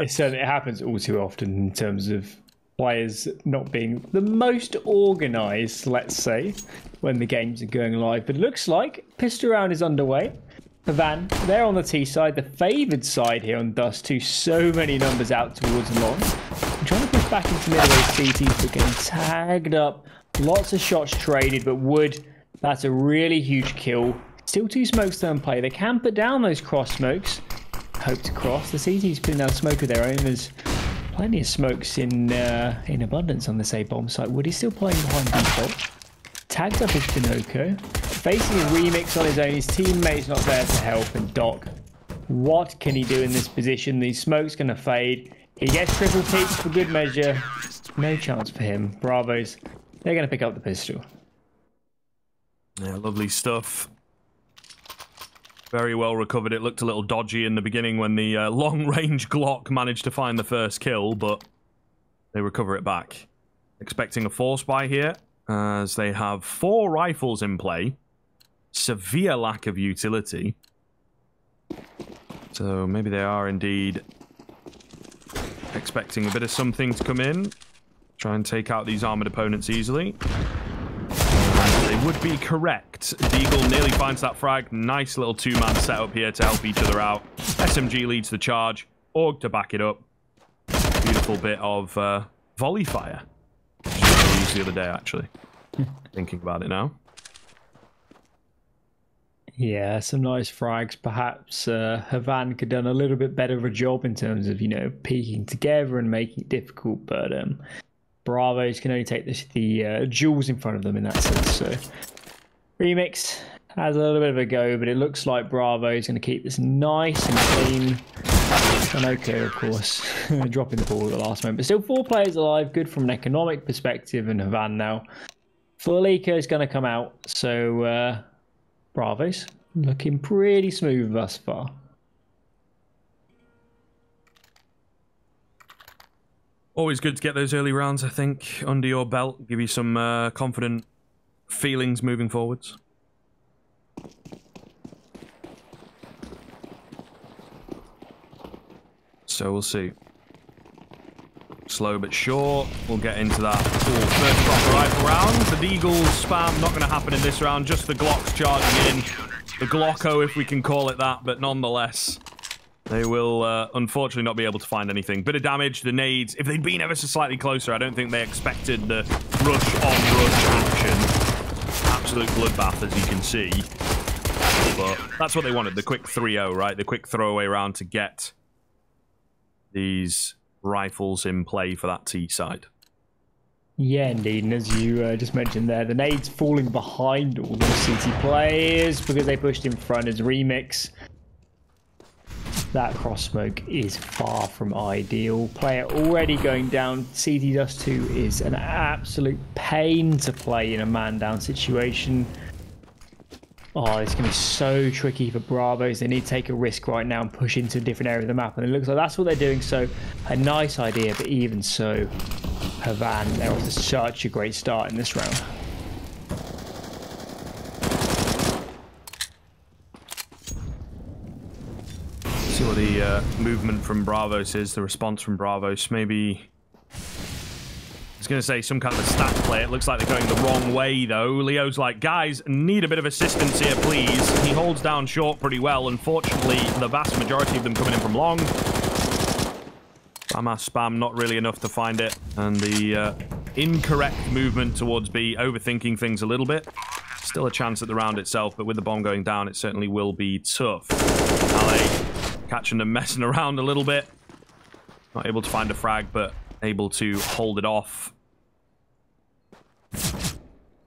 It happens all too often in terms of players not being the most organised, let's say, when the games are going live. But it looks like pistol round is underway. Havan, they're on the T side, the favoured side here on Dust2. So many numbers out towards long. I'm trying to push back into middle of CTs, but getting tagged up. Lots of shots traded, but Wood, that's a really huge kill. Still 2 smokes to play. They can put down those cross smokes. Hope to cross. The CT's putting down smoke of their own. There's plenty of smokes in abundance on this A bomb site. Wood is still playing behind default. Tagged up his Pinocchio. Facing a remix on his own. His teammate's not there to help. And Doc, what can he do in this position? The smoke's going to fade. He gets triple peaks for good measure. No chance for him. Bravos, they're going to pick up the pistol. Yeah, lovely stuff. Very well recovered. It looked a little dodgy in the beginning when the long-range Glock managed to find the first kill, but they recover it back. Expecting a force buy here, as they have 4 rifles in play. Severe lack of utility. So maybe they are indeed expecting a bit of something to come in. Try and take out these armored opponents easily. They would be correct. Deagle nearly finds that frag. Nice little 2-man setup here to help each other out. SMG leads the charge. Org to back it up. Beautiful bit of volley fire. Which I used the other day, actually. Thinking about it now. Yeah, some nice frags. Perhaps Havan could have done a little bit better of a job in terms of, you know, peeking together and making it difficult, but Bravos can only take the jewels in front of them in that sense. So Remix has a little bit of a go, but it looks like Bravo is going to keep this nice and clean. And okay, of course, dropping the ball at the last moment. But still 4 players alive, good from an economic perspective. And Havan now. Fulika is going to come out. So Bravos looking pretty smooth thus far. Always good to get those early rounds, I think, under your belt. Give you some confident feelings moving forwards. So we'll see. Slow but sure. We'll get into that first proper rifle round. The Deagle spam not going to happen in this round. Just the Glocks charging in. The Glocko, if we can call it that, but nonetheless. They will, unfortunately, not be able to find anything. Bit of damage, the nades. If they'd been ever so slightly closer, I don't think they expected the rush-on-rush action. Absolute bloodbath, as you can see. But that's what they wanted, the quick 3-0, right? The quick throwaway round to get these rifles in play for that T side. Yeah, indeed. And as you just mentioned there, the nades falling behind all the CT players because they pushed in front as Remix. That cross smoke is far from ideal. Player already going down. CT Dust2 is an absolute pain to play in a man down situation. Oh, it's going to be so tricky for Bravos. They need to take a risk right now and push into a different area of the map. And it looks like that's what they're doing. So a nice idea, but even so, Havan, they're off to such a great start in this round. See what the movement from Bravos is, the response from Bravos. Maybe, I was going to say some kind of a stat play. It looks like they're going the wrong way, though. Leo's like, guys, need a bit of assistance here, please. He holds down short pretty well. Unfortunately, the vast majority of them coming in from long. Spam, not really enough to find it. And the incorrect movement towards B, overthinking things a little bit. Still a chance at the round itself, but with the bomb going down, it certainly will be tough. Ale catching them messing around a little bit. Not able to find a frag, but able to hold it off.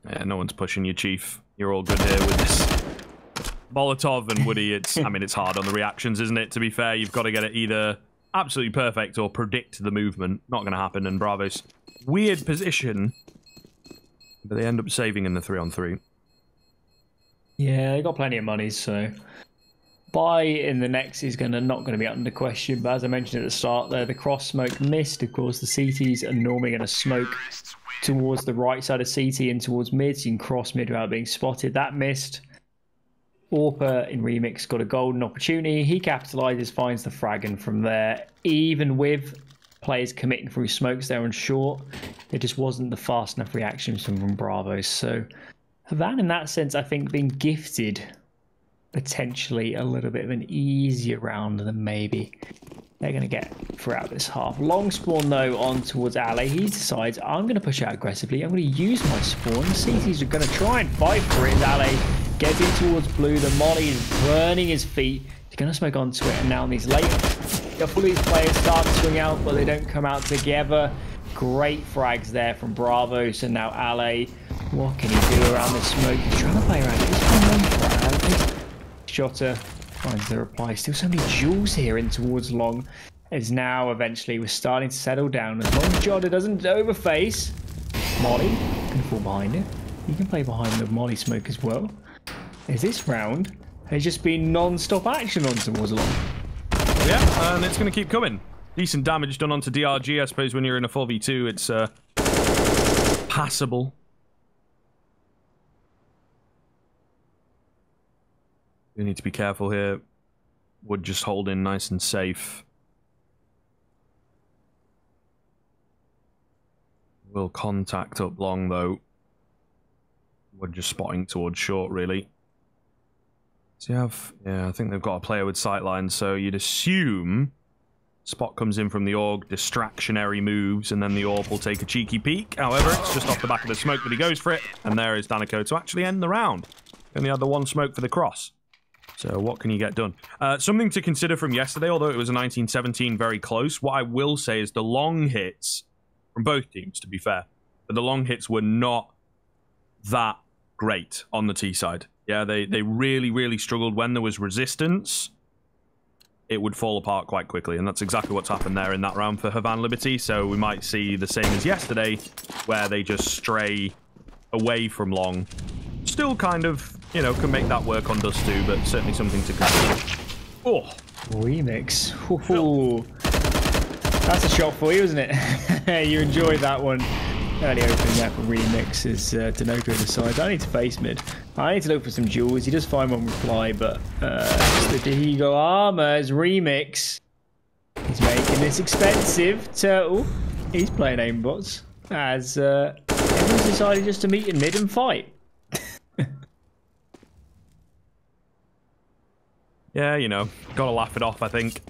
Yeah, no one's pushing you, Chief. You're all good here with this. Molotov and Woody, it's, I mean, it's hard on the reactions, isn't it? To be fair, you've got to get it either absolutely perfect or predict the movement. Not going to happen, and Bravo's weird position. But they end up saving in the 3-on-3. Yeah, they got plenty of money, so buy in the next is not going to be under question. But as I mentioned at the start there, the cross smoke missed. Of course, the CTs are normally going to smoke towards the right side of CT and towards mid, so you can cross mid without being spotted. That missed. Orpa in Remix got a golden opportunity. He capitalizes, finds the frag, and from there, even with players committing through smokes there on short, it just wasn't the fast enough reactions from Bravo. So Havan, in that sense, I think being gifted potentially a little bit of an easier round than maybe they're going to get throughout this half. Long spawn though on towards Ale. He decides, I'm going to push out aggressively. I'm going to use my spawn. CT's are going to try and fight for it. Ale gets in towards blue. The molly is burning his feet. He's going to smoke onto it, and now in these late, all these players start to swing out, but they don't come out together. Great frags there from Bravo. So now Ale, what can he do around the smoke? He's trying to play around it. Shotter finds the reply. Still so many jewels here in towards long. As now eventually we're starting to settle down. As long as Jota doesn't overface, Molly can fall behind it. He can play behind the Molly smoke as well. As this round has just been non-stop action on towards long. Yeah, and it's going to keep coming. Decent damage done onto DRG. I suppose when you're in a 4v2, it's passable. We need to be careful here. Wood just holding nice and safe. Will contact up long though. Wood just spotting towards short really. So you have, yeah, I think they've got a player with sightlines, so you'd assume Spot comes in from the AUG, distractionary moves, and then the AWP will take a cheeky peek. However, it's just off the back of the smoke that he goes for it, and there is Danico to actually end the round. Only had the one smoke for the cross. So what can you get done? Something to consider from yesterday, although it was a 19-17 very close. What I will say is the long hits, from both teams to be fair, but the long hits were not that great on the T side. Yeah, they really, really struggled when there was resistance. It would fall apart quite quickly, and that's exactly what's happened there in that round for Havan Liberty. So we might see the same as yesterday, where they just stray away from long. Still kind of, you know, can make that work on Dust2, but certainly something to consider. Oh, Remix. Ooh. That's a shot for you, isn't it? You enjoyed that one. Early opening there for Remix as Danoka decides, I need to face mid. I need to look for some jewels. He does find one reply, but the Deagle armor is Remix. He's making this expensive. Turtle, he's playing aimbots as everyone's decided just to meet in mid and fight. Yeah, you know, gotta laugh it off, I think.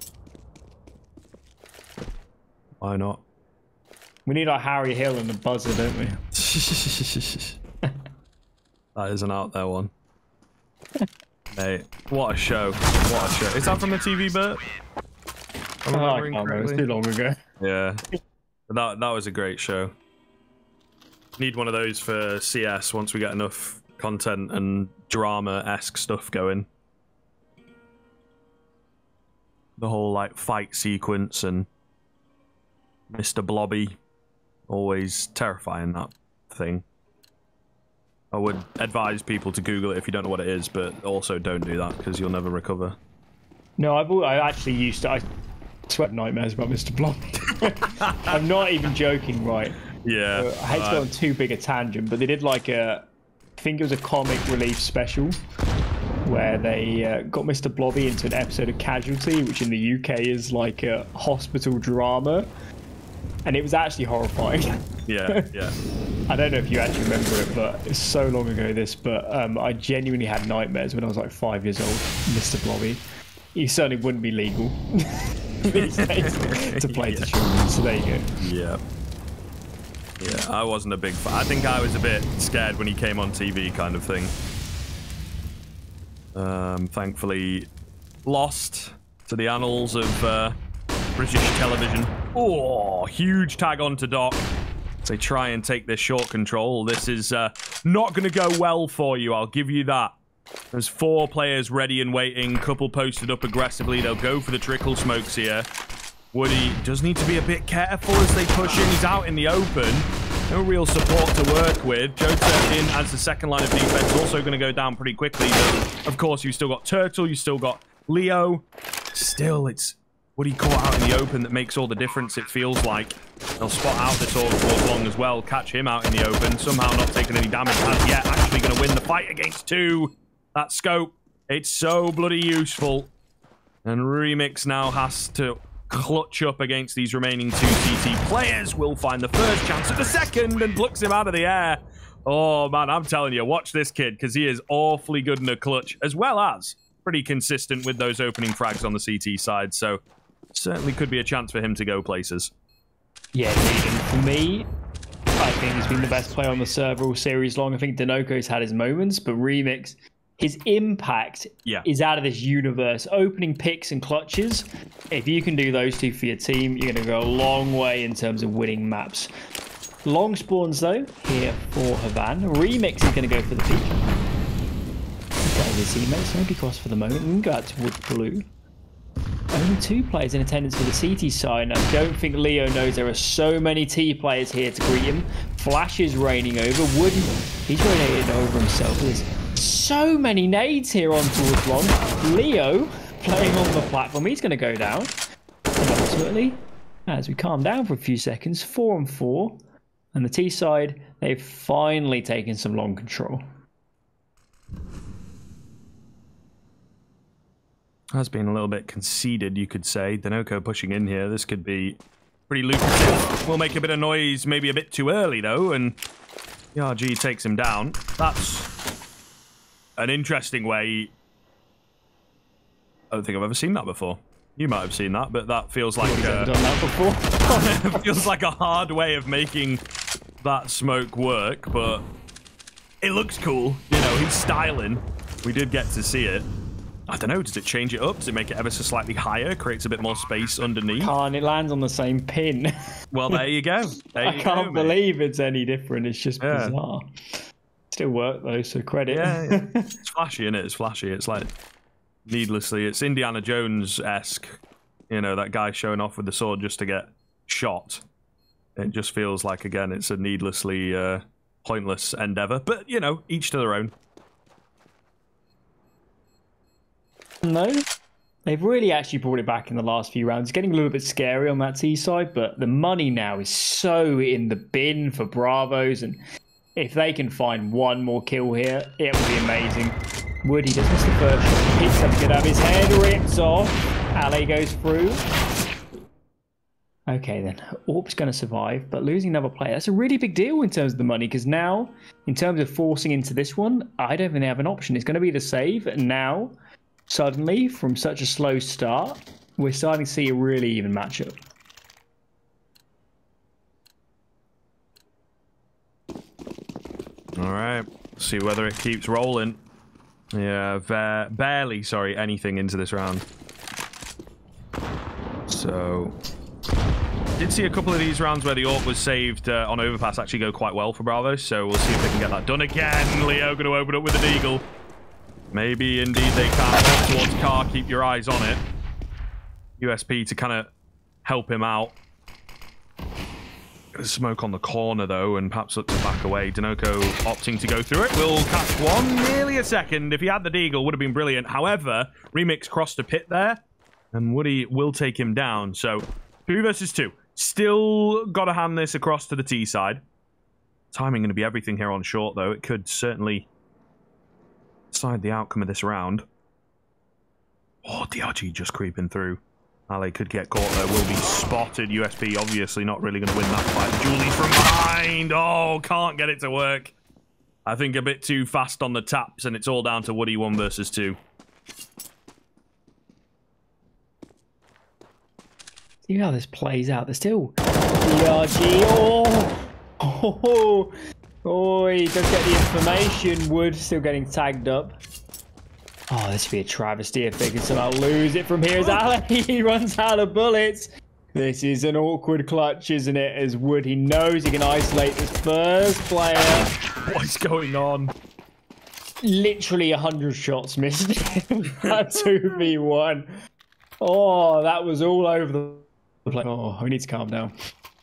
Why not? We need our Harry Hill and the buzzer, don't we? That is an out there one. Mate, what a show. What a show. Is that from the TV, Bert? I can't remember. It's too long ago. Yeah. That was a great show. Need one of those for CS once we get enough content and drama-esque stuff going. The whole, like, fight sequence and Mr. Blobby. Always terrifying, that thing. I would advise people to Google it if you don't know what it is, but also don't do that because you'll never recover. No, I actually used to. I sweat nightmares about Mr. Blobby. I'm not even joking, right? Yeah. I hate to go on too big a tangent, but they did like a, I think it was a comic relief special where they got Mr. Blobby into an episode of Casualty, which in the UK is like a hospital drama. And it was actually horrifying. Yeah, yeah. I don't know if you actually remember it, but it's so long ago this, but I genuinely had nightmares when I was like 5 years old. Mr. Blobby. He certainly wouldn't be legal these days to play to children, so there you go. Yeah. Yeah, I wasn't a big fan. I think I was a bit scared when he came on TV kind of thing. Thankfully, lost to the annals of British television. Oh, huge tag onto Doc. They try and take this short control. This is not going to go well for you, I'll give you that. There's 4 players ready and waiting. Couple posted up aggressively. They'll go for the trickle smokes here. Woody does need to be a bit careful as they push in. He's out in the open. No real support to work with. Jota in as the second line of defense. Also going to go down pretty quickly. But of course, you've still got Turtle. You've still got Leo. Still, it's Woody caught out in the open that makes all the difference, it feels like. They'll spot out this all towards long as well. Catch him out in the open. Somehow not taking any damage as yet. Actually going to win the fight against 2. That scope. It's so bloody useful. And Remix now has to clutch up against these remaining 2 CT players. Will find the first chance at the second and plucks him out of the air. Oh, man, I'm telling you, watch this kid, because he is awfully good in a clutch, as well as pretty consistent with those opening frags on the CT side. So, certainly could be a chance for him to go places. Yeah, indeed. And for me, I think he's been the best player on the server all series long. I think Dinoco's had his moments, but Remix, his impact is out of this universe. Opening picks and clutches, if you can do those 2 for your team, you're going to go a long way in terms of winning maps. Long spawns, though, here for Havan. Remix is going to go for the peak. Okay, his teammates won't be crossed for the moment. And go out towards blue. Only 2 players in attendance for the CT side. And I don't think Leo knows there are so many T players here to greet him. Flash is raining over. Wooden, he's radiated over himself. There's so many nades here on towards long. Leo playing on the platform. He's going to go down. And ultimately, as we calm down for a few seconds, 4-on-4. And the T side, they've finally taken some long control. Has been a little bit conceded, you could say. Dinoco pushing in here. This could be pretty lucrative. Will make a bit of noise, maybe a bit too early, though, and the RG takes him down. That's an interesting way. I don't think I've ever seen that before. You might have seen that, but that feels like done that before. it feels like a hard way of making that smoke work, but it looks cool. You know, he's styling. We did get to see it. I don't know, does it change it up? Does it make it ever so slightly higher? Creates a bit more space underneath? Can't, it lands on the same pin. Well, there you go. I can't believe it's any different. It's just bizarre. Still work, though, so credit. Yeah. It's flashy, isn't it? It's flashy. It's like, needlessly, it's Indiana Jones-esque. You know, that guy showing off with the sword just to get shot. It just feels like, again, it's a needlessly pointless endeavor. But, you know, each to their own. No, they've really actually brought it back in the last few rounds. It's getting a little bit scary on that T side, but the money now is so in the bin for Bravos, and if they can find one more kill here, it would be amazing. Woody does miss the first shot. He hits something out of his head, rips off. Ale goes through. Okay, then. Orp's going to survive, but losing another player, that's a really big deal in terms of the money, because now, in terms of forcing into this one, I don't think they have an option. It's going to be the save, and now, suddenly, from such a slow start, we're starting to see a really even matchup. All right, see whether it keeps rolling. Yeah, barely, sorry, anything into this round. So, did see a couple of these rounds where the AWP was saved on overpass actually go quite well for Bravo, so we'll see if they can get that done again. Leo going to open up with an eagle. Maybe indeed they can. Up towards car, keep your eyes on it. USP to kind of help him out. Smoke on the corner though, and perhaps look to back away. Dinoco opting to go through it. Will catch one, nearly a second. If he had the deagle, would have been brilliant. However, Remix crossed a pit there, and Woody will take him down. So 2 versus 2. Still got to hand this across to the T side. Timing going to be everything here on short though. It could certainly decide the outcome of this round. Oh, DRG just creeping through. Ale could get caught there, will be spotted. USP obviously not really going to win that fight. Julie's from behind. Oh, can't get it to work. I think a bit too fast on the taps, and it's all down to Woody 1 versus 2. See how this plays out. There's still DRG. Oh, he does get the information. Wood still getting tagged up. Oh, this would be a travesty if they can somehow lose it from here. As Ale, he runs out of bullets. This is an awkward clutch, isn't it? As Wood, he knows he can isolate this first player. What's going on? Literally 100 shots missed. That 2v1. Oh, that was all over the place. Oh, we need to calm down.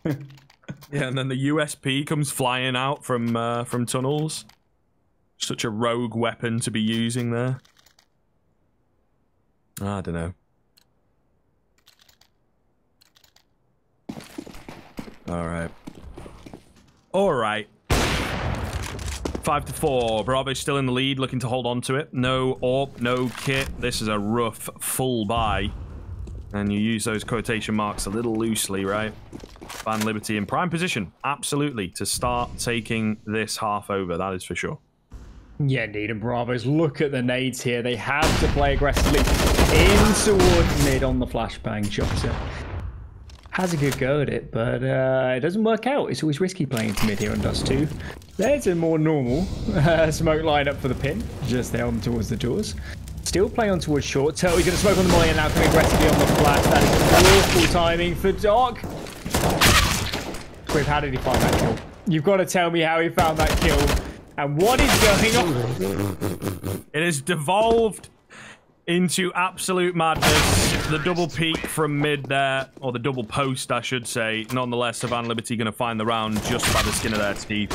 Yeah, and then the USP comes flying out from tunnels. Such a rogue weapon to be using there. I don't know. All right. 5-4. Bravo's still in the lead, looking to hold on to it. No AWP, no kit. This is a rough full buy. And you use those quotation marks a little loosely, right? Van Liberty in prime position, absolutely, to start taking this half over. That is for sure. Yeah, indeed. And Bravos, look at the nades here. They have to play aggressively in towards mid on the flashbang shot. Has a good go at it, but it doesn't work out. It's always risky playing into mid here on Dust2. There's a more normal smoke lineup for the pin, just there on towards the doors. Still play on towards short. Turtle's going to smoke on the molly and now coming aggressively on the flash. That is awful timing for Doc. Squibb, how did he find that kill? You've got to tell me how he found that kill and what is going on. It has devolved into absolute madness. The double peek from mid there, or the double post, I should say. Nonetheless, Havan Liberty going to find the round just by the skin of their teeth.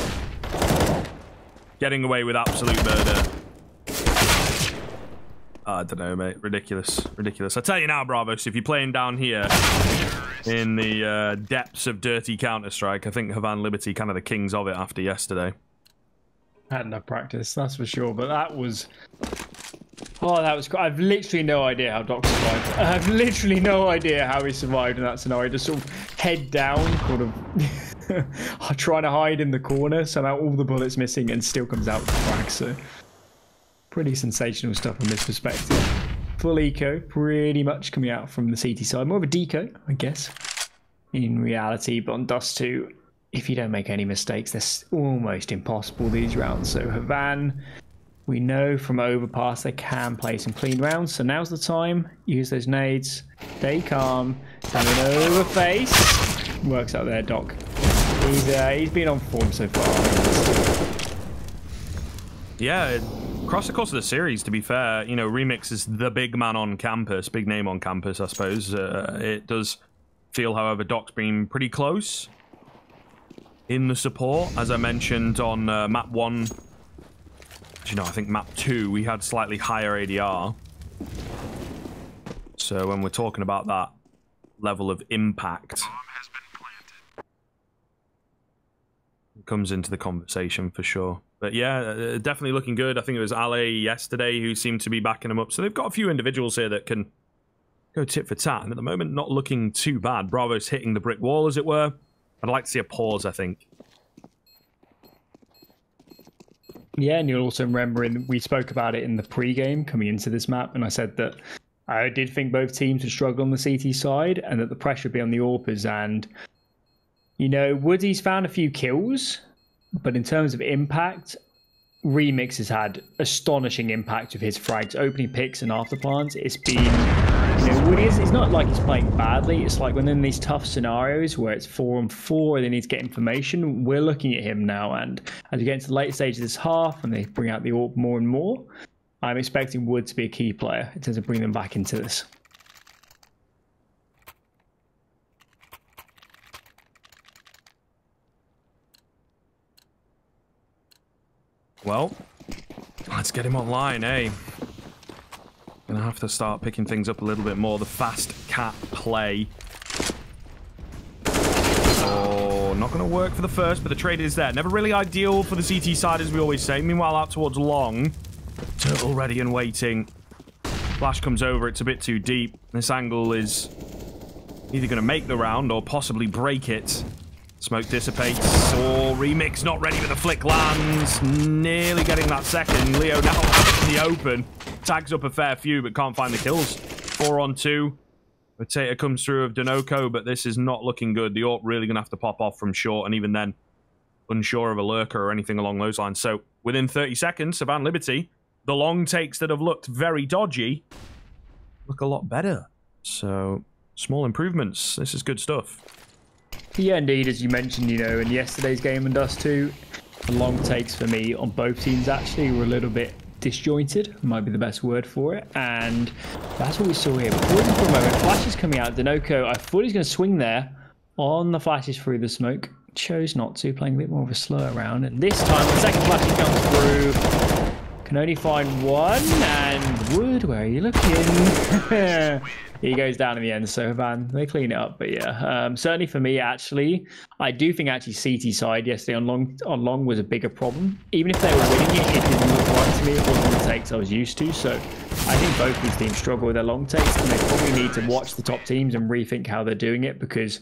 Getting away with absolute murder. I don't know, mate. Ridiculous. Ridiculous. I tell you now, Bravos, if you're playing down here in the depths of dirty Counter-Strike, I think Havan Liberty kind of the kings of it after yesterday. Had enough practice, that's for sure. But that was... Oh, that was... I've literally no idea how Doc survived. I have literally no idea how he survived in that scenario. Just sort of head down, sort of trying to hide in the corner. Somehow all the bullets missing and still comes out with the frag. So pretty sensational stuff from this perspective. Full eco, pretty much coming out from the CT side. More of a deco, I guess, in reality. But on Dust2, if you don't make any mistakes, they're almost impossible these rounds. So Havan, we know from Overpass they can play some clean rounds. So now's the time. Use those nades. Stay calm. And an overface. Works out there, Doc. He's been on form so far. Yeah, across the course of the series, to be fair, you know, Remix is the big man on campus, big name on campus, I suppose. It does feel, however, Doc's been pretty close in the support. As I mentioned on map 1, you know, I think map 2, we had slightly higher ADR. So when we're talking about that level of impact, it comes into the conversation for sure. But yeah, definitely looking good. I think it was Ale yesterday who seemed to be backing them up. So they've got a few individuals here that can go tit for tat. And at the moment, not looking too bad. Bravo's hitting the brick wall, as it were. I'd like to see a pause, I think. Yeah, and you'll also remember we spoke about it in the pre-game coming into this map, and I said that I did think both teams would struggle on the CT side and that the pressure would be on the AWPers. And, you know, Woody's found a few kills, but in terms of impact, Remix has had astonishing impact of his frags, opening picks and after plants. It's been, you know, Woody it's not like he's playing badly. It's like when in these tough scenarios where it's 4-on-4, they need to get information. We're looking at him now, and as we get into the late stage of this half and they bring out the AWP more and more, I'm expecting Wood to be a key player in terms of bringing them back into this. Well, let's get him online, eh? Gonna have to start picking things up a little bit more. The fast cat play. Oh, not gonna work for the first, but the trade is there. Never really ideal for the CT side, as we always say. Meanwhile, out towards long. Turtle ready and waiting. Flash comes over, it's a bit too deep. This angle is either gonna make the round or possibly break it. Smoke dissipates. Oh, Remix not ready with the flick lands. Nearly getting that second. Leo now out in the open. Tags up a fair few, but can't find the kills. 4-on-2. Potato comes through of Denoco, but this is not looking good. The AWP really going to have to pop off from short, and even then, unsure of a lurker or anything along those lines. So, within 30 seconds, Havan Liberty, the long takes that have looked very dodgy look a lot better. So, small improvements. This is good stuff. Yeah, indeed, as you mentioned, you know, in yesterday's game in Dust2, the long takes for me on both teams actually were a little bit disjointed, might be the best word for it, and that's what we saw here. For a moment, flashes coming out, Denoco, I thought he was going to swing there on the flashes through the smoke, chose not to, playing a bit more of a slow round, and this time the second flash comes through, Can only find one, and Wood, where are you looking? He goes down in the end, so Havan, they clean it up. But yeah, certainly for me, actually, I do think actually CT side yesterday on long was a bigger problem. Even if they were winning it, it didn't look right to me. It wasn't the takes I was used to. So I think both these teams struggle with their long takes, and they probably need to watch the top teams and rethink how they're doing it, because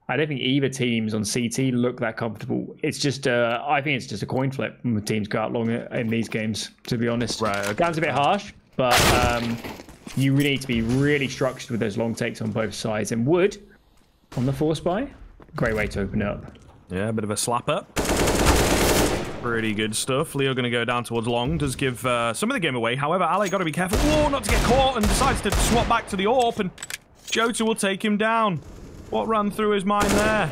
I don't think either teams on CT look that comfortable. It's just, I think it's just a coin flip when teams go out long in these games, to be honest. Right. Okay. Sounds a bit harsh, but you really need to be really structured with those long takes on both sides. And Wood on the force buy, great way to open up. Yeah, a bit of a slapper. Pretty good stuff. Leo going to go down towards long. Does give some of the game away. However, Ale got to be careful. Oh, not to get caught, and decides to swap back to the AWP, and Jota will take him down. What ran through his mind there?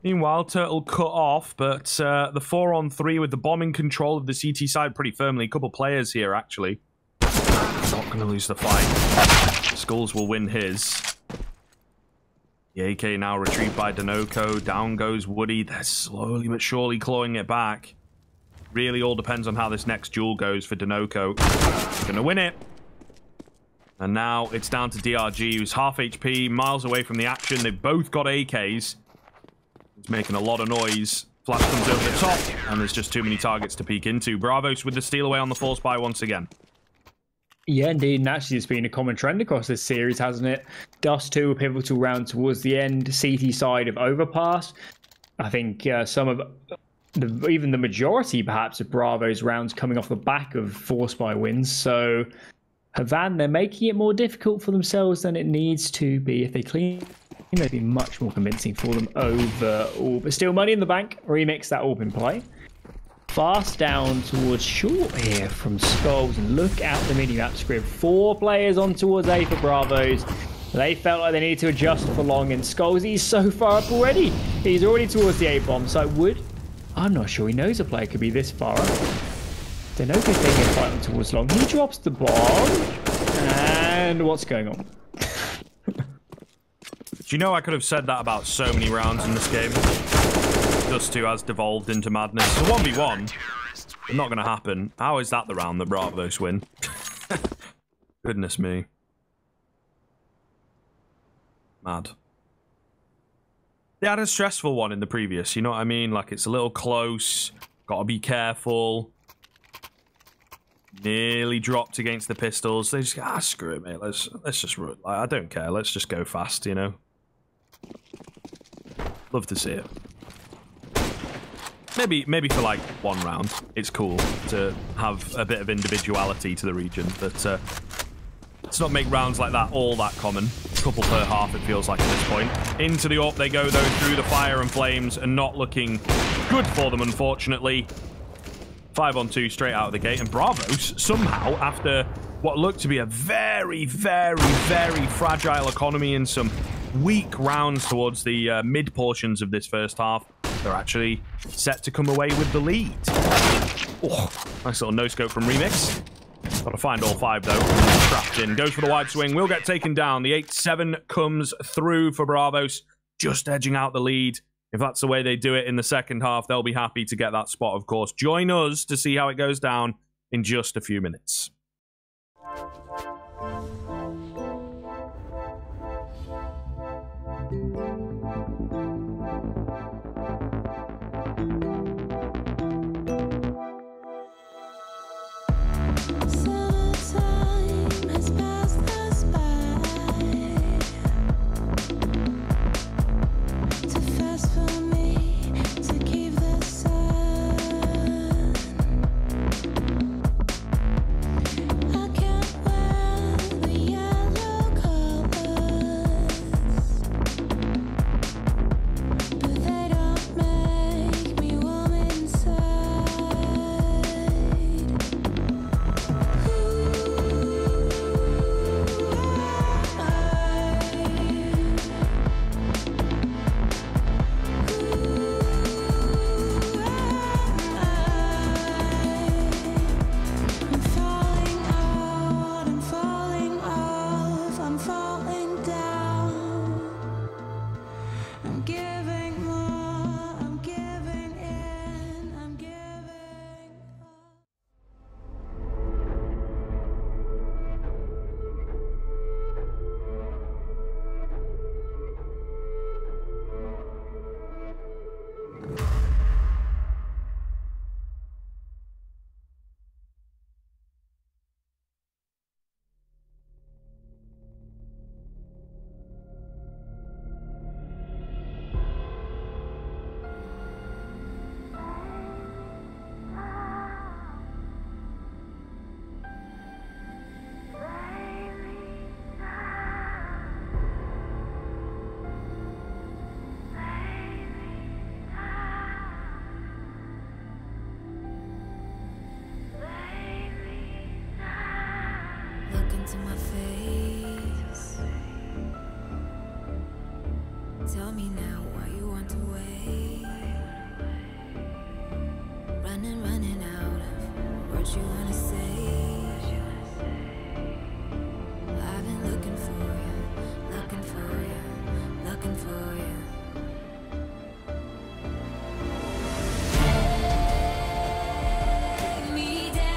Meanwhile, Turtle cut off, but the 4-on-3 with the bombing control of the CT side pretty firmly. A couple players here, actually. Not going to lose the fight. Skulls will win his. The AK now retrieved by Dinoco. Down goes Woody. They're slowly but surely clawing it back. Really all depends on how this next duel goes for Dinoco. Going to win it. And now it's down to DRG, who's half HP, miles away from the action. They've both got AKs. He's making a lot of noise. Flash comes over the top, and there's just too many targets to peek into. Bravos with the steal away on the force buy once again. Yeah, indeed. And actually, it's been a common trend across this series, hasn't it? Dust2, a pivotal round towards the end. CT side of Overpass. I think some of even the majority, perhaps, of Bravo's rounds coming off the back of force buy wins. So Havan, they're making it more difficult for themselves than it needs to be. If they clean, it'd be much more convincing for them overall. But still, money in the bank. Remix that AWP in play. Fast down towards short here from Skulls. And look out the mini-map script. 4 players on towards A for Bravos. They felt like they needed to adjust for long. And Skulls, he's so far up already. He's already towards the A-bomb. So I'm not sure he knows a player could be this far up. Dinoco's taking a fight towards long. He drops the bomb. And what's going on? Do you know I could have said that about so many rounds in this game? Dust2 has devolved into madness. It's a 1v1. It's not going to happen. How is that the round that Bravos win? Goodness me. Mad. They had a stressful one in the previous, you know what I mean? Like, it's a little close. Got to be careful. Nearly dropped against the pistols. They just go, screw it, mate. Let's just run. Like, I don't care. Let's just go fast, you know? Love to see it. Maybe for like one round, it's cool to have a bit of individuality to the region, but let's not make rounds like that all that common. A couple per half, it feels like at this point. Into the AWP they go, though, through the fire and flames, and not looking good for them, unfortunately. 5-on-2 straight out of the gate, and Bravos, somehow, after what looked to be a very, very, very fragile economy in some weak rounds towards the mid portions of this first half, they're actually set to come away with the lead. Oh, nice little no-scope from Remix. Got to find all 5, though. Trapped in. Goes for the wide swing. Will get taken down. The 8-7 comes through for Bravos. Just edging out the lead. If that's the way they do it in the second half, they'll be happy to get that spot, of course. Join us to see how it goes down in just a few minutes. But they don't matter. Tell me now why you want to wait. Running out of words you wanna say. I've been looking for you, looking for you, looking for you. Take me down,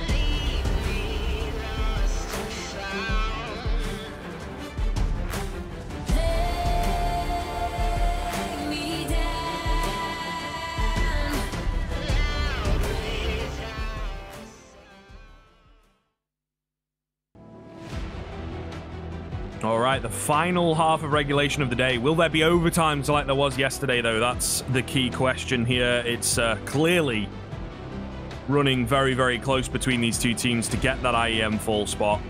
leave me lost and found. Take me down, loudly down. All right, the final half of regulation of the day. Will there be overtimes like there was yesterday, though? That's the key question here. It's clearly running very, very close between these two teams to get that IEM Fall spot.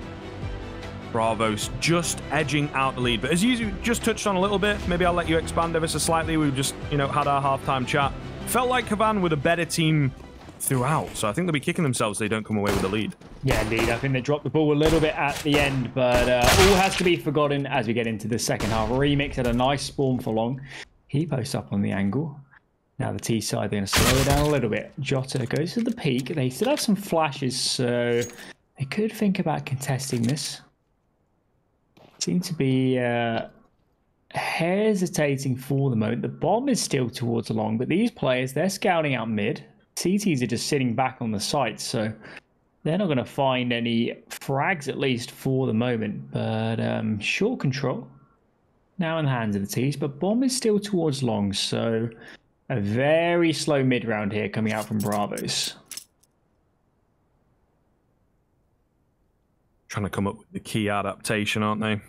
Bravos just edging out the lead. But as you just touched on a little bit, maybe I'll let you expand ever so slightly. We've just, had our halftime chat. Felt like Havan were the better team throughout, so I think they'll be kicking themselves if they don't come away with the lead. Yeah, indeed. I think they dropped the ball a little bit at the end, but all has to be forgotten as we get into the second half. Remix had a nice spawn for long. He posts up on the angle. Now the T side, they're going to slow it down a little bit. Jota goes to the peak. They still have some flashes, so they could think about contesting this. Seem to be hesitating for the moment. The bomb is still towards the long, but these players, they're scouting out mid. CTs are just sitting back on the site, so they're not going to find any frags, at least for the moment. But short control now in the hands of the T's, but bomb is still towards long, so a very slow mid round here coming out from Bravos. Trying to come up with the key adaptation, aren't they?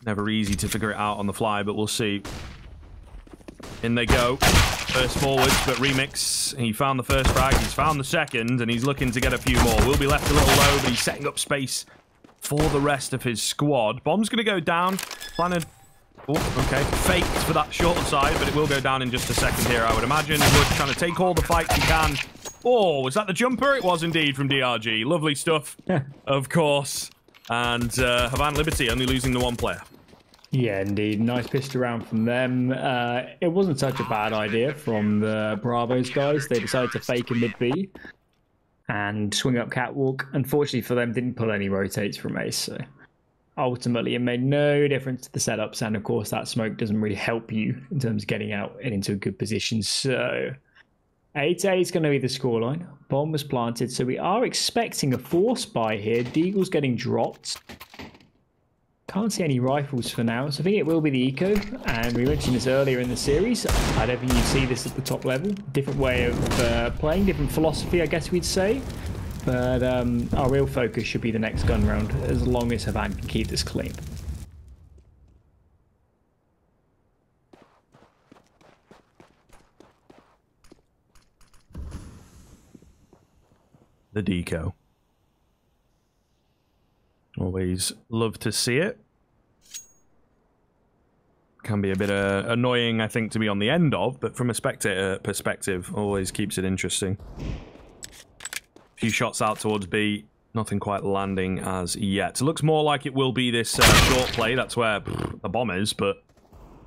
Never easy to figure it out on the fly, but we'll see. In they go. First forwards, but Remix, he found the first frag, he's found the second, and he's looking to get a few more. Will be left a little low, but he's setting up space for the rest of his squad. Bomb's going to go down. Planted. Oh, okay. Faked for that short side, but it will go down in just a second here, I would imagine. Wood trying to take all the fights he can. Oh, was that the jumper? It was indeed from DRG. Lovely stuff, of course. And Havan Liberty only losing the one player. Yeah, indeed. Nice pistol round from them. It wasn't such a bad idea from the Bravos guys. They decided to fake a mid-B and swing up catwalk. Unfortunately for them, didn't pull any rotates from Ace. So ultimately, it made no difference to the setups. And of course, that smoke doesn't really help you in terms of getting out and into a good position. So 8-8 is going to be the scoreline. Bomb was planted. So we are expecting a force buy here. Deagle's getting dropped. Can't see any rifles for now, so I think it will be the eco, and we mentioned this earlier in the series. I don't think you see this at the top level. Different way of playing, different philosophy, I guess we'd say. But our real focus should be the next gun round, as long as Havan can keep this clean. The deco. Always love to see it. Can be a bit annoying, I think, to be on the end of, but from a spectator perspective, always keeps it interesting. A few shots out towards B, nothing quite landing as yet. It looks more like it will be this short play. That's where the bomb is, but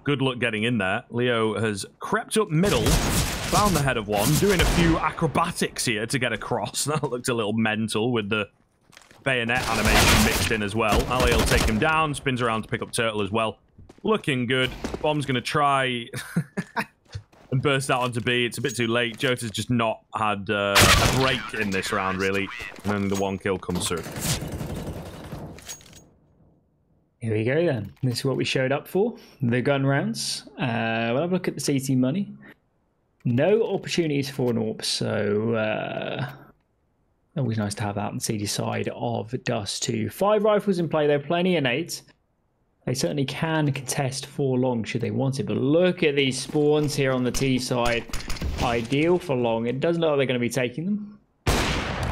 good luck getting in there. Leo has crept up middle, found the head of one, doing a few acrobatics here to get across. That looked a little mental with the bayonet animation mixed in as well. Ali will take him down, spins around to pick up Turtle as well. Looking good. Bomb's going to try and burst out onto B. It's a bit too late. Jota's just not had a break in this round, really. And only the one kill comes through. Here we go then. This is what we showed up for. The gun rounds. We'll have a look at the CT money. No opportunities for an AWP, so always nice to have that on the CT side of Dust2. 5 rifles in play, though, plenty of nades. They certainly can contest for long should they want it, but look at these spawns here on the T side. Ideal for long. It doesn't look like they're going to be taking them.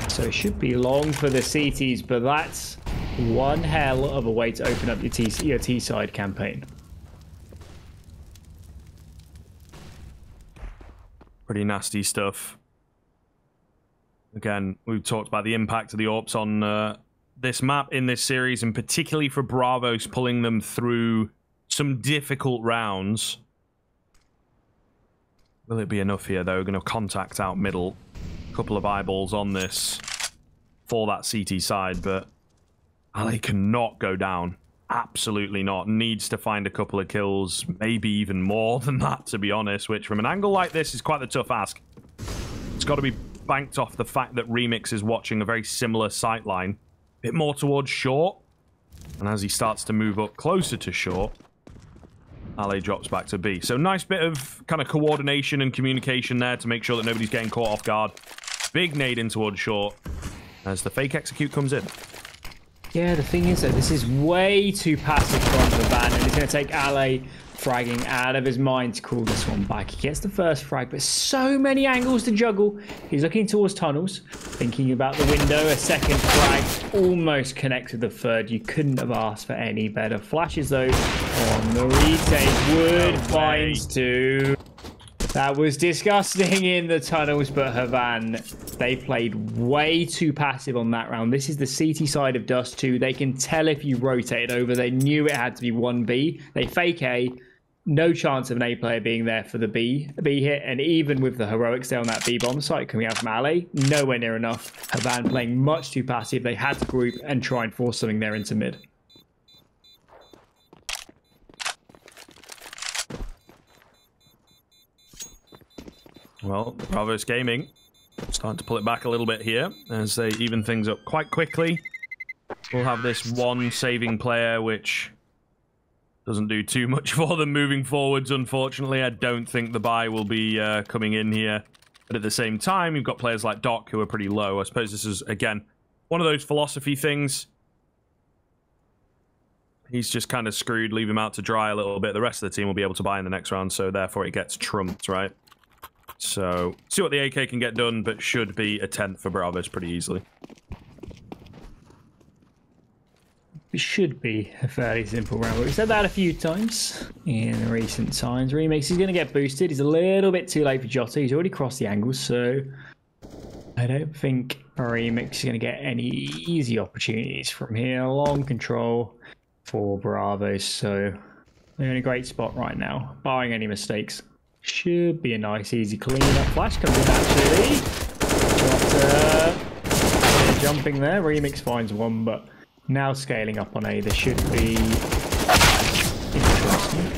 So it should be long for the CTs, but that's one hell of a way to open up your T side campaign. Pretty nasty stuff. Again, we've talked about the impact of the AWPs on this map in this series, and particularly for Bravos, pulling them through some difficult rounds. Will it be enough here, though? Going to contact out middle. A couple of eyeballs on this for that CT side, but Ali cannot go down. Absolutely not. Needs to find a couple of kills, maybe even more than that, to be honest, which from an angle like this is quite the tough ask. It's got to be banked off the fact that Remix is watching a very similar sight line. A bit more towards short. And as he starts to move up closer to short, Ali drops back to B. So nice bit of kind of coordination and communication there to make sure that nobody's getting caught off guard. Big nade in towards short as the fake execute comes in. Yeah, the thing is, though, this is way too passive from the van, and it's going to take Ale fragging out of his mind to call this one back. He gets the first frag, but so many angles to juggle. He's looking towards tunnels, thinking about the window. A second frag almost connects with the third. You couldn't have asked for any better. Flashes, though, on the retake. Wood finds two. That was disgusting in the tunnels, but Havan, they played way too passive on that round. This is the CT side of Dust2. They can tell if you rotate over. They knew it had to be 1B. They fake A. No chance of an A player being there for the B hit. And even with the heroics there on that B bomb site coming out from Ale, nowhere near enough. Havan playing much too passive. They had to group and try and force something there into mid. Well, Bravos Gaming starting to pull it back a little bit here as they even things up quite quickly. We'll have this one saving player, which doesn't do too much for them moving forwards, unfortunately. I don't think the buy will be coming in here. But at the same time, you've got players like Doc who are pretty low. I suppose this is, again, one of those philosophy things. He's just kind of screwed, leave him out to dry a little bit. The rest of the team will be able to buy in the next round, so therefore it gets trumped, right? So, see what the AK can get done, but should be a 10th for Bravos pretty easily. It should be a fairly simple round. We've said that a few times in recent times. Remix, he's going to get boosted. He's a little bit too late for Jota. He's already crossed the angle, so I don't think Remix is going to get any easy opportunities from here. Long control for Bravos, so they're in a great spot right now, barring any mistakes. Should be a nice, easy clean up. Flash comes in, actually. Jota jumping there. Remix finds one, but now scaling up on A. This should be interesting.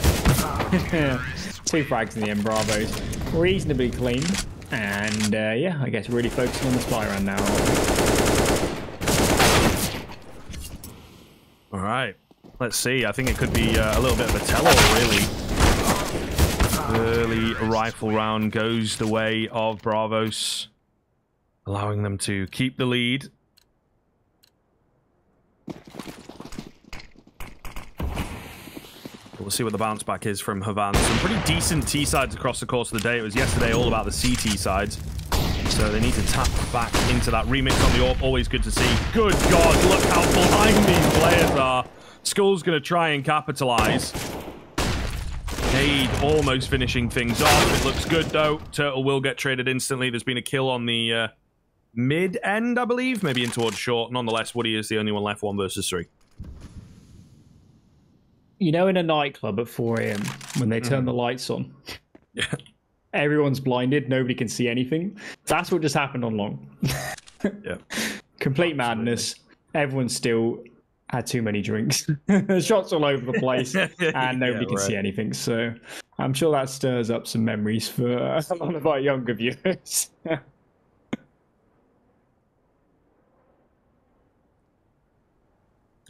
2 frags in the end. Bravos reasonably clean. And yeah, I guess really focusing on the spy round now. All right. Let's see. I think it could be a little bit of a tell-all, really. Early rifle round goes the way of Bravos, allowing them to keep the lead. We'll see what the bounce back is from Havan. Some pretty decent T sides across the course of the day. It was yesterday all about the CT sides. So they need to tap back into that. Remix on the AWP, always good to see. Good God, look how blind these players are. Skull's going to try and capitalize. Nade almost finishing things off. It looks good, though. Turtle will get traded instantly. There's been a kill on the mid-end, I believe. Maybe in towards short. Nonetheless, Woody is the only one left, 1 versus 3. You know, in a nightclub at 4 AM, when they turn the lights on, yeah, everyone's blinded, nobody can see anything. That's what just happened on long. Yeah. Complete madness. Everyone still had too many drinks. Shots all over the place, and nobody can see anything. So I'm sure that stirs up some memories for a lot of our younger viewers.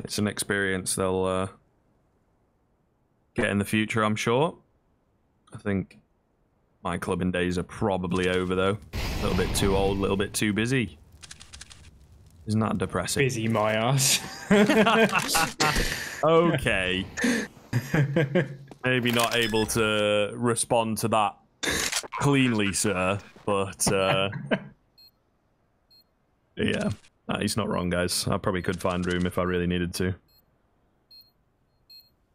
It's an experience they'll get in the future, I'm sure. I think my clubbing days are probably over, though. A little bit too old, a little bit too busy. Isn't that depressing? Busy my ass. Okay. Maybe not able to respond to that cleanly, sir. But, yeah. He's not wrong, guys. I probably could find room if I really needed to.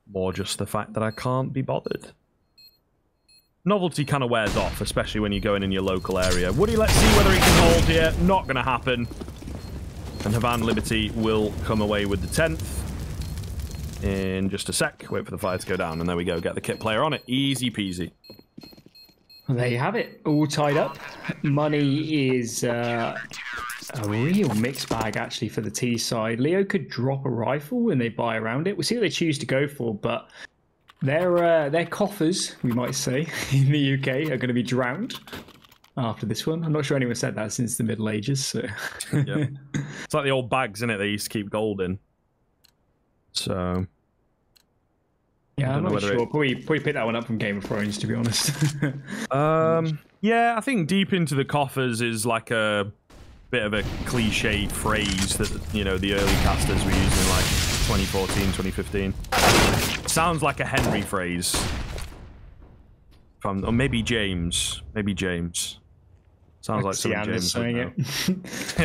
More just the fact that I can't be bothered. Novelty kind of wears off, especially when you're going in your local area. Woody, let's see whether he can hold here. Not going to happen. And Havan Liberty will come away with the 10th in just a sec. Wait for the fire to go down, and there we go. Get the kit player on it. Easy peasy. Well, there you have it. All tied up. Money is a real mixed bag, actually, for the T side. Leo could drop a rifle when they buy around it. We'll see what they choose to go for, but their coffers, we might say, in the UK are going to be drowned after this one. I'm not sure anyone said that since the Middle Ages. So. Yeah. It's like the old bags, isn't it? They used to keep gold in. So... Yeah, I'm not sure. Probably pick that one up from Game of Thrones, to be honest. Yeah, I think deep into the coffers is like a bit of a cliched phrase that, you know, the early casters were using in like 2014, 2015. Sounds like a Henry phrase. Or maybe James. Maybe James. Sounds like something James saying it.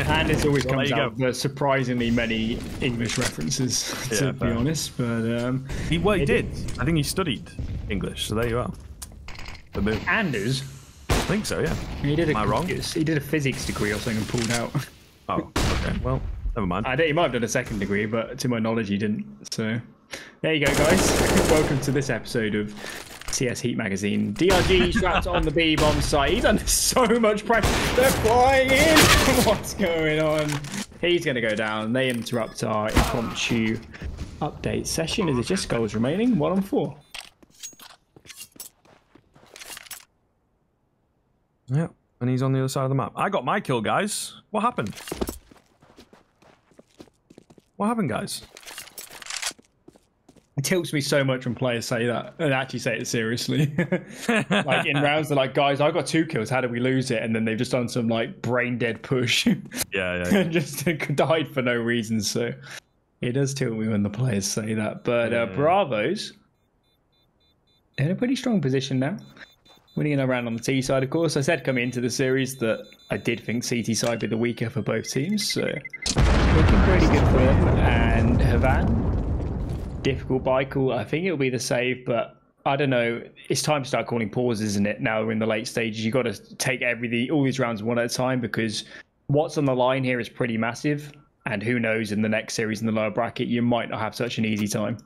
And it always comes out with surprisingly many English references, to be honest. But he did. I think he studied English, so there you are. Anders? I think so, yeah. Am I wrong? He did a physics degree or something and pulled out. Oh, okay. Well, never mind. He might have done a second degree, but to my knowledge, he didn't. So there you go, guys. Welcome to this episode of CS Heat Magazine. DRG strapped on the B bomb site. He's under so much pressure. They're flying in. What's going on? He's going to go down. They interrupt our impromptu update session. Is it just goals remaining? 1 on 4. Yeah, and he's on the other side of the map. I got my kill, guys. What happened? What happened, guys? It tilts me so much when players say that and actually say it seriously. Like in rounds, they're like, guys, I got 2 kills. How did we lose it? And then they've just done some like brain dead push. Yeah. And just died for no reason. So it does tilt me when the players say that. But Bravos, they're in a pretty strong position now. Winning a round on the T side, of course. I said coming into the series that I did think CT side would be the weaker for both teams. So looking pretty good for them. And Havan, difficult buy call. I think it'll be the save, but I don't know. It's time to start calling pauses, isn't it? Now we're in the late stages. You've got to take all these rounds one at a time, because what's on the line here is pretty massive. And who knows, in the next series in the lower bracket, you might not have such an easy time.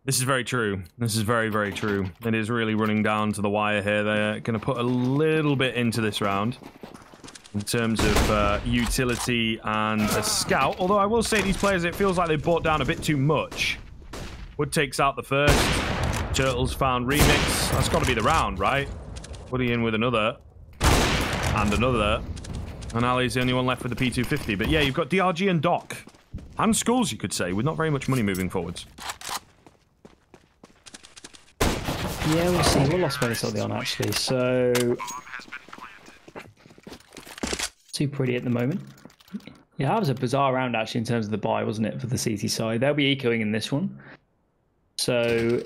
This is very true. This is very, very true. It is really running down to the wire here. They're going to put a little bit into this round in terms of utility and a scout. Although I will say these players, it feels like they bought down a bit too much. Wood takes out the first. Turtles found Remix. That's got to be the round, right? Woody in with another. And another. And Ali's the only one left with the P250. But yeah, you've got DRG and Doc. And Skulls, you could say, with not very much money moving forwards. Yeah, we'll see. We're lost space early on, actually. So, too pretty at the moment. Yeah, that was a bizarre round, actually, in terms of the buy, wasn't it, for the CT side? They'll be ecoing in this one. So,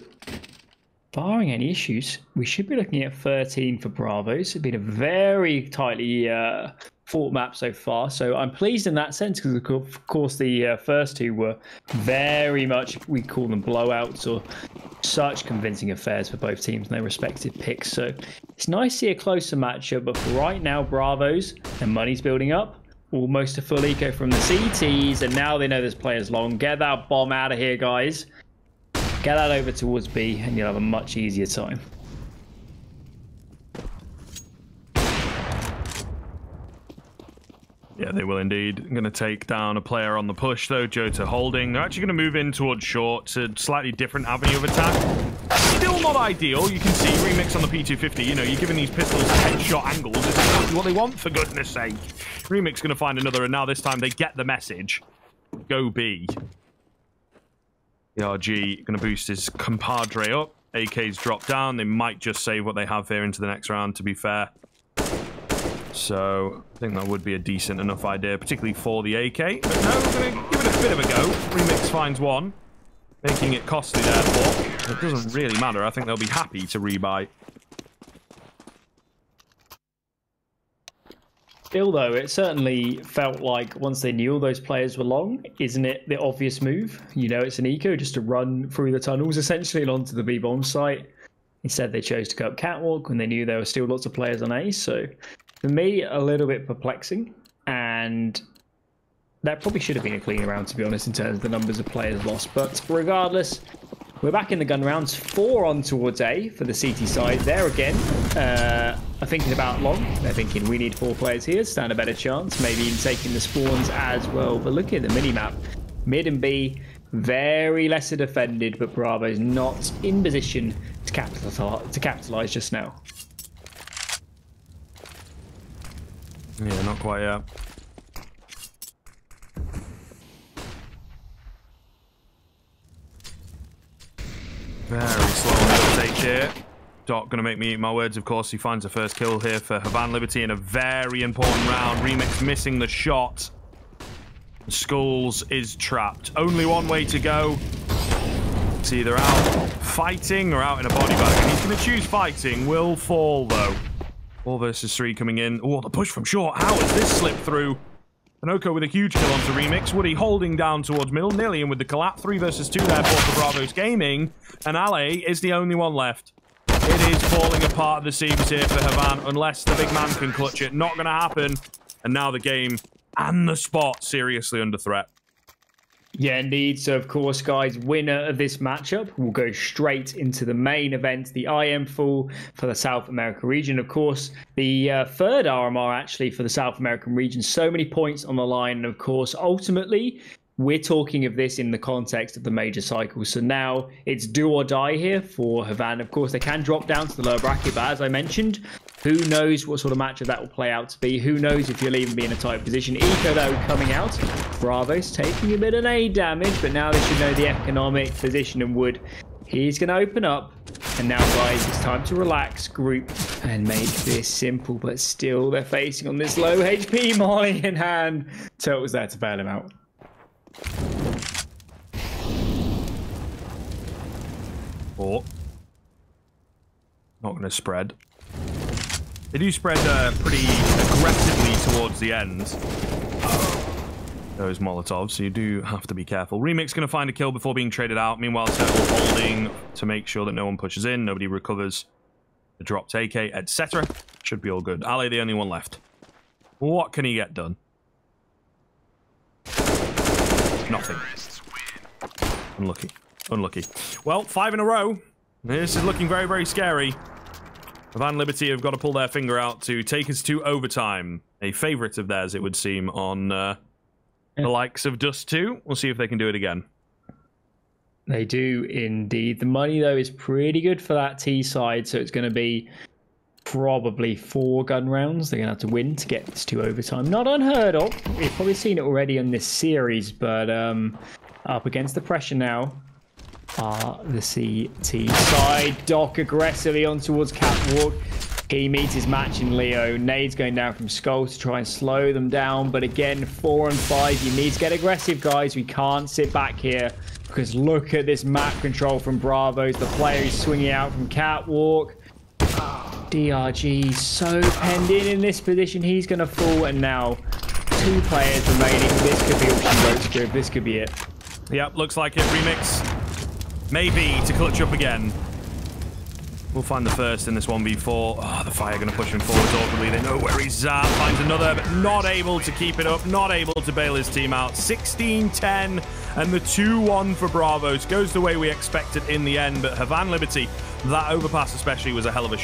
barring any issues, we should be looking at 13 for Bravos. It's been a very tightly fought map so far. So, I'm pleased in that sense, because, of course, the first two were very much, we call them blowouts, or such convincing affairs for both teams and their respective picks. So it's nice to see a closer matchup, but for right now, Bravos, their money's building up. Almost a full eco from the CTs, and now they know there's players long. Get that bomb out of here, guys. Get that over towards B, and you'll have a much easier time. Yeah, they will indeed. Going to take down a player on the push, though. Jota holding. They're actually going to move in towards short. A slightly different avenue of attack. Still not ideal. You can see Remix on the P250. You know, you're giving these pistols headshot angles. It's exactly what they want, for goodness sake. Remix going to find another, and now this time they get the message. Go B. ERG going to boost his compadre up. AK's dropped down. They might just save what they have here into the next round, to be fair. So I think that would be a decent enough idea, particularly for the AK. But no, we're going to give it a bit of a go. Remix finds one, making it costly therefore. It doesn't really matter. I think they'll be happy to rebuy. Still, though, it certainly felt like once they knew all those players were long, isn't it the obvious move? You know, it's an eco just to run through the tunnels essentially and onto the B-bomb site. Instead, they chose to go up catwalk when they knew there were still lots of players on A. So for me, a little bit perplexing. And And that probably should have been a clean round, to be honest, in terms of the numbers of players lost. But regardless, we're back in the gun rounds. 4 on towards A for the CT side. There again, are thinking about long. They're thinking we need 4 players here, stand a better chance. Maybe even taking the spawns as well. But look at the mini-map. Mid and B, very lesser defended, but Bravo's not in position to capitalize just now. Yeah, not quite yet. Very slow on the uptake here. Doc gonna make me eat my words, of course. He finds the first kill here for Havan Liberty in a very important round. Remix missing the shot. Skulls is trapped. Only one way to go. It's either out fighting or out in a body bag. And he's gonna choose fighting. Will Fall though. 4 versus 3 coming in. Oh, the push from short. How has this slipped through? Pinocchio with a huge kill onto Remix. Woody holding down towards middle. Nearly in with the collapse. 3 versus 2 therefore for Bravos Gaming. And Ale is the only one left. It is falling apart at the seams here for Havan. Unless the big man can clutch it. Not going to happen. And now the game and the spot seriously under threat. Yeah, indeed. So, of course, guys, winner of this matchup will go straight into the main event, the IEM Fall for the South American region. Of course, the third RMR, actually, for the South American region. So many points on the line. And, of course, ultimately, we're talking of this in the context of the major cycle. So now it's do or die here for Havan. Of course, they can drop down to the lower bracket, but as I mentioned, who knows what sort of matchup that will play out to be. Who knows if you'll even be in a tight position. Eco, though, coming out. Bravos taking a bit of nade damage, but now they should know the economic position, and Wood, he's going to open up. And now, guys, it's time to relax, group, and make this simple. But still, they're facing on this low HP Molly in hand. Turtle's there to bail him out. Or not going to spread. They do spread pretty aggressively towards the end. Those Molotovs, so you do have to be careful. Remix going to find a kill before being traded out. Meanwhile, Turtle holding to make sure that no one pushes in, nobody recovers the dropped AK, etc. Should be all good. Ale, the only one left. What can he get done? Nothing. Unlucky. Unlucky. Well, 5 in a row. This is looking very, very scary. Havan Liberty have got to pull their finger out to take us to overtime. A favourite of theirs, it would seem, on the likes of Dust2. We'll see if they can do it again. They do indeed. The money, though, is pretty good for that T side, so it's going to be probably 4 gun rounds they're going to have to win to get this to overtime. Not unheard of. We've probably seen it already in this series, but up against the pressure now are the CT side. Doc aggressively on towards Catwalk. He meets his match in Leo. Nade's going down from Skull to try and slow them down, but again, 4 and 5. You need to get aggressive, guys. We can't sit back here, because look at this map control from Bravos. The player is swinging out from Catwalk. DRG so penned in this position. He's going to fall, and now 2 players remaining. This could be all she wrote script. This could be it. Yep, looks like it. Remix. Maybe to clutch up again. We'll find the first in this 1v4. Oh, the Fire going to push him forwards awkwardly. They know where he's at. Finds another, but not able to keep it up. Not able to bail his team out. 16-10, and the 2-1 for Bravos goes the way we expected in the end. But Havan Liberty, that overpass especially, was a hell of a shot.